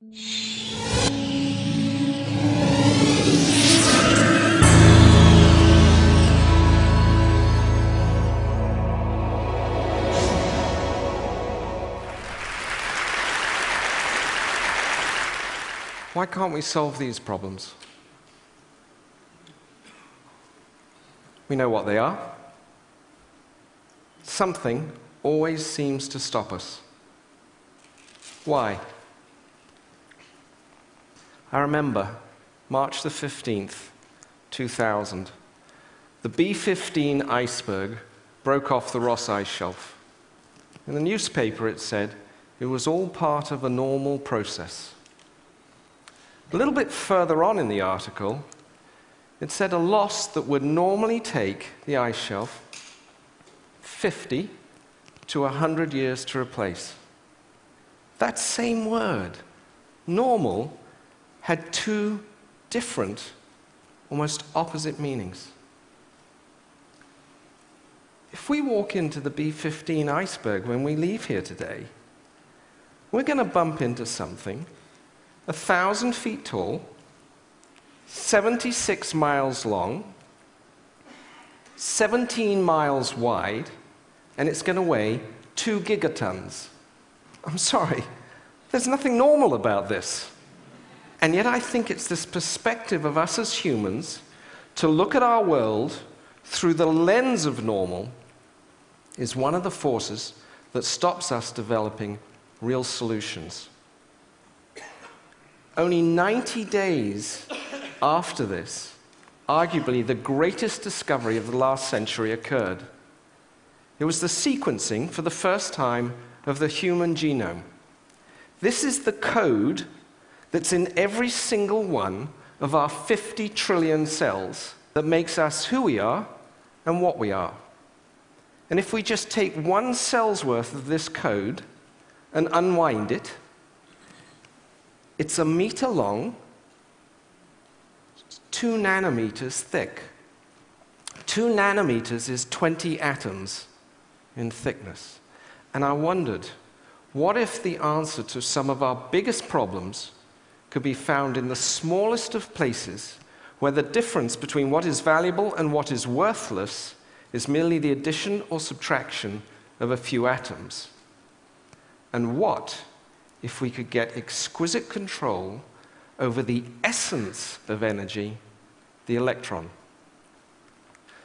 Why can't we solve these problems? We know what they are. Something always seems to stop us. Why? I remember March the 15th, 2000. The B-15 iceberg broke off the Ross Ice Shelf. In the newspaper it said it was all part of a normal process. A little bit further on in the article, it said a loss that would normally take the ice shelf 50 to 100 years to replace. That same word, normal, had two different, almost opposite meanings. If we walk into the B-15 iceberg when we leave here today, we're going to bump into something 1,000 feet tall, 76 miles long, 17 miles wide, and it's going to weigh 2 gigatons. I'm sorry, there's nothing normal about this. And yet I think it's this perspective of us as humans to look at our world through the lens of normal is one of the forces that stops us developing real solutions. Only 90 days after this, arguably the greatest discovery of the last century occurred. It was the sequencing, for the first time, of the human genome. This is the code that's in every single one of our 50 trillion cells that makes us who we are and what we are. And if we just take one cell's worth of this code and unwind it, it's 1 meter long, 2 nanometers thick. 2 nanometers is 20 atoms in thickness. And I wondered, what if the answer to some of our biggest problems could be found in the smallest of places, where the difference between what is valuable and what is worthless is merely the addition or subtraction of a few atoms? And what if we could get exquisite control over the essence of energy, the electron?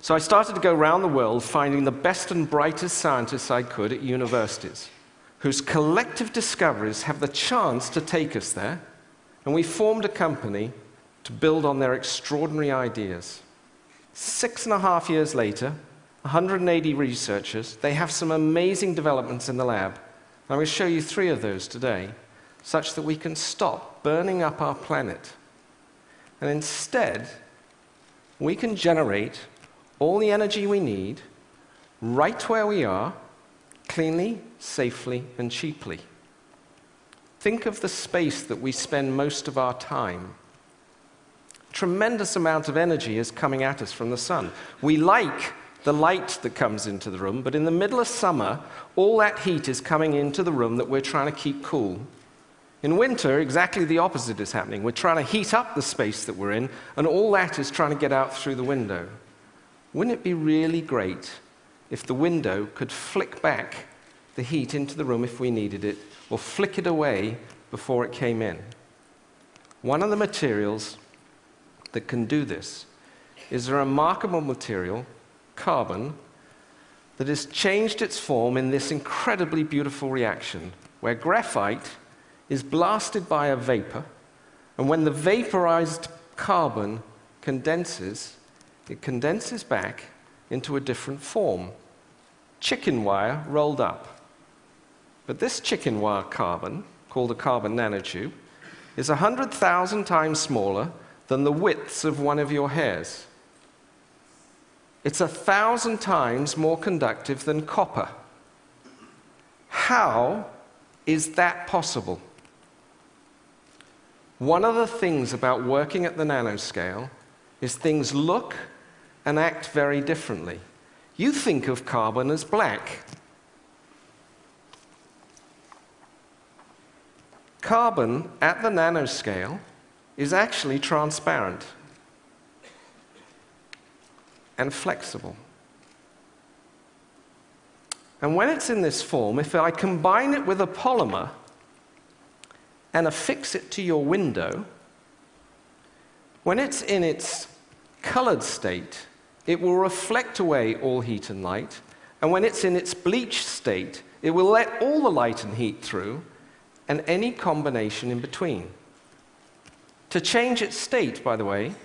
So I started to go around the world finding the best and brightest scientists I could at universities, whose collective discoveries have the chance to take us there, and we formed a company to build on their extraordinary ideas. 6.5 years later, 180 researchers, they have some amazing developments in the lab. I'm going to show you 3 of those today, such that we can stop burning up our planet. And instead, we can generate all the energy we need right where we are, cleanly, safely, and cheaply. Think of the space that we spend most of our time. Tremendous amount of energy is coming at us from the sun. We like the light that comes into the room, but in the middle of summer, all that heat is coming into the room that we're trying to keep cool. In winter, exactly the opposite is happening. We're trying to heat up the space that we're in, and all that is trying to get out through the window. Wouldn't it be really great if the window could flick back the heat into the room if we needed it, or flick it away before it came in? One of the materials that can do this is a remarkable material, carbon, that has changed its form in this incredibly beautiful reaction, where graphite is blasted by a vapor, and when the vaporized carbon condenses, it condenses back into a different form. Chicken wire rolled up. But this chicken wire carbon, called a carbon nanotube, is 100,000 times smaller than the widths of one of your hairs. It's 1,000 times more conductive than copper. How is that possible? One of the things about working at the nanoscale is things look and act very differently. You think of carbon as black. carbon at the nanoscale is actually transparent and flexible. And when it's in this form, if I combine it with a polymer and affix it to your window, when it's in its colored state, it will reflect away all heat and light, and when it's in its bleached state, it will let all the light and heat through, and any combination in between. To change its state, by the way,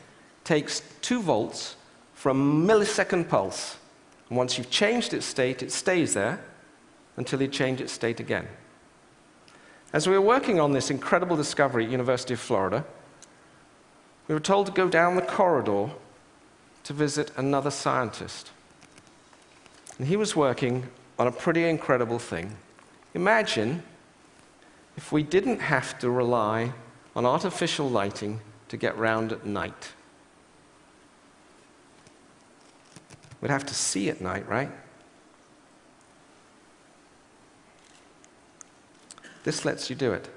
takes 2 volts for a millisecond pulse. And once you've changed its state, it stays there until you change its state again. As we were working on this incredible discovery at University of Florida, we were told to go down the corridor to visit another scientist. And he was working on a pretty incredible thing. Imagine if we didn't have to rely on artificial lighting to get round at night. We'd have to see at night, right? This lets you do it.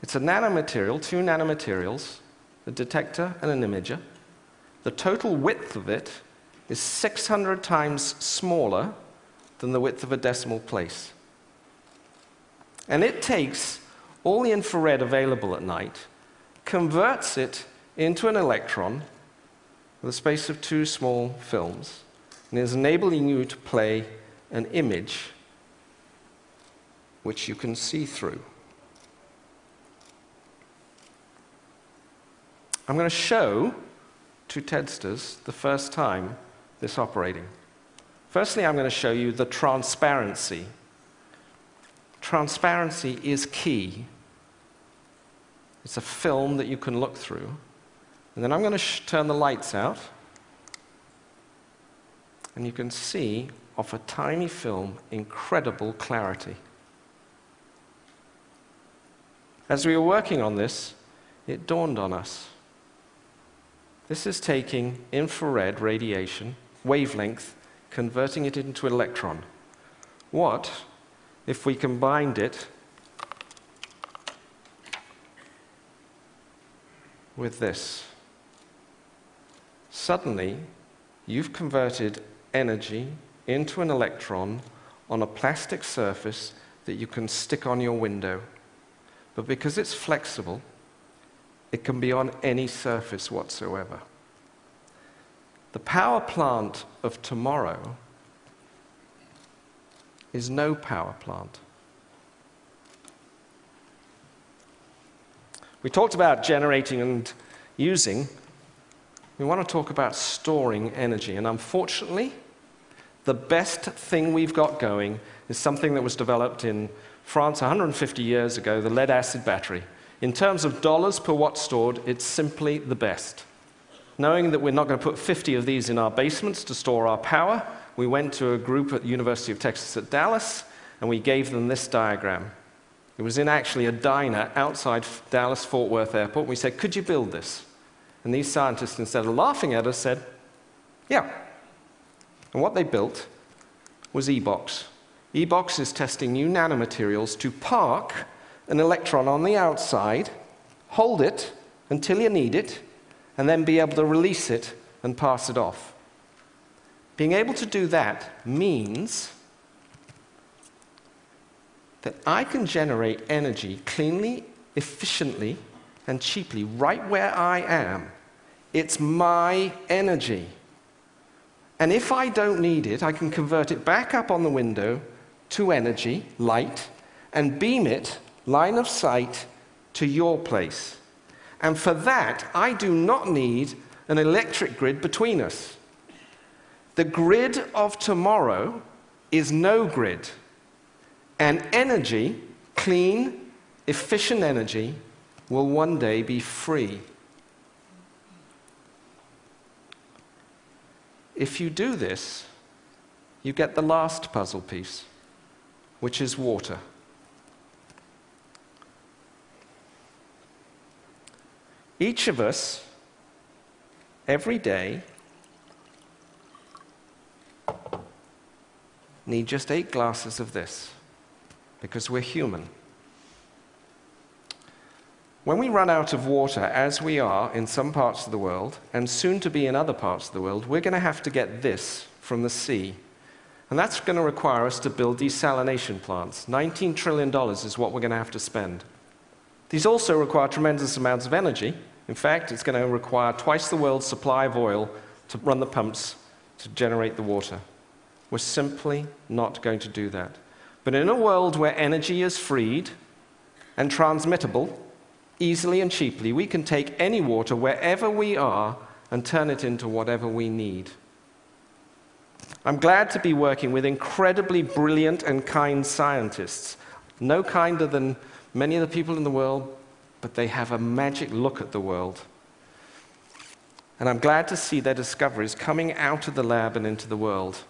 It's a nanomaterial, 2 nanomaterials, a detector and an imager. The total width of it is 600 times smaller than the width of a decimal place. And it takes all the infrared available at night, converts it into an electron with the space of 2 small films, and is enabling you to play an image which you can see through. I'm going to show to TEDsters the first time this operating. Firstly, I'm going to show you the transparency. Transparency is key. It's a film that you can look through. And then I'm going to turn the lights out. And you can see, off a tiny film, incredible clarity. As we were working on this, it dawned on us. This is taking infrared radiation, wavelength, converting it into an electron. What if we combined it with this? Suddenly, you've converted energy into an electron on a plastic surface that you can stick on your window. But because it's flexible, it can be on any surface whatsoever. The power plant of tomorrow is no power plant. We talked about generating and using. We want to talk about storing energy. And unfortunately, the best thing we've got going is something that was developed in France 150 years ago, the lead-acid battery. In terms of dollars per watt stored, it's simply the best. Knowing that we're not going to put 50 of these in our basements to store our power, we went to a group at the University of Texas at Dallas, and we gave them this diagram. It was in actually a diner outside Dallas-Fort Worth Airport. We said, could you build this? And these scientists, instead of laughing at us, said, yeah. And what they built was EBOX. EBOX is testing new nanomaterials to park an electron on the outside, hold it until you need it, and then be able to release it and pass it off. Being able to do that means that I can generate energy cleanly, efficiently, and cheaply right where I am. It's my energy. And if I don't need it, I can convert it back up on the window to energy, light, and beam it, line of sight, to your place. And for that, I do not need an electric grid between us. The grid of tomorrow is no grid. And energy, clean, efficient energy, will one day be free. If you do this, you get the last puzzle piece, which is water. Each of us, every day, need just 8 glasses of this, because we're human. When we run out of water, as we are in some parts of the world, and soon to be in other parts of the world, we're going to have to get this from the sea. And that's going to require us to build desalination plants. $19 trillion is what we're going to have to spend. These also require tremendous amounts of energy. In fact, it's going to require twice the world's supply of oil to run the pumps to generate the water. We're simply not going to do that. But in a world where energy is freed and transmittable, easily and cheaply, we can take any water wherever we are and turn it into whatever we need. I'm glad to be working with incredibly brilliant and kind scientists, no kinder than many of the people in the world, but they have a magic look at the world. And I'm glad to see their discoveries coming out of the lab and into the world.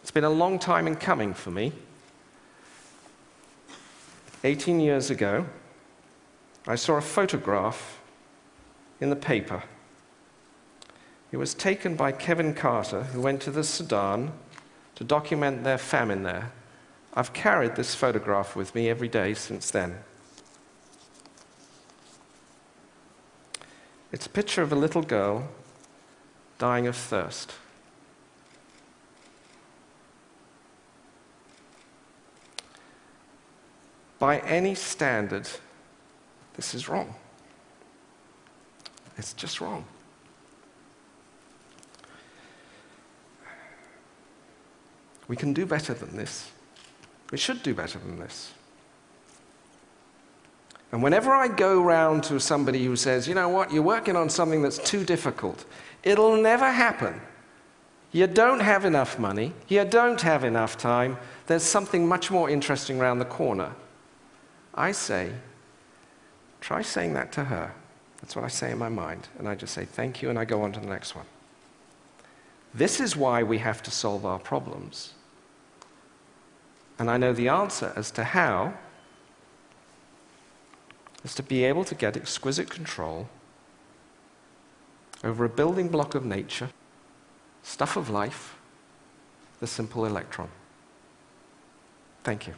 It's been a long time in coming for me. 18 years ago, I saw a photograph in the paper. It was taken by Kevin Carter, who went to the Sudan to document their famine there. I've carried this photograph with me every day since then. It's a picture of a little girl dying of thirst. By any standard, this is wrong. It's just wrong. We can do better than this. We should do better than this. And whenever I go round to somebody who says, you know what, you're working on something that's too difficult, it'll never happen. You don't have enough money. You don't have enough time. There's something much more interesting around the corner. I say, try saying that to her. That's what I say in my mind. And I just say, thank you, and I go on to the next one. This is why we have to solve our problems. And I know the answer as to how is to be able to get exquisite control over a building block of nature, stuff of life, the simple electron. Thank you.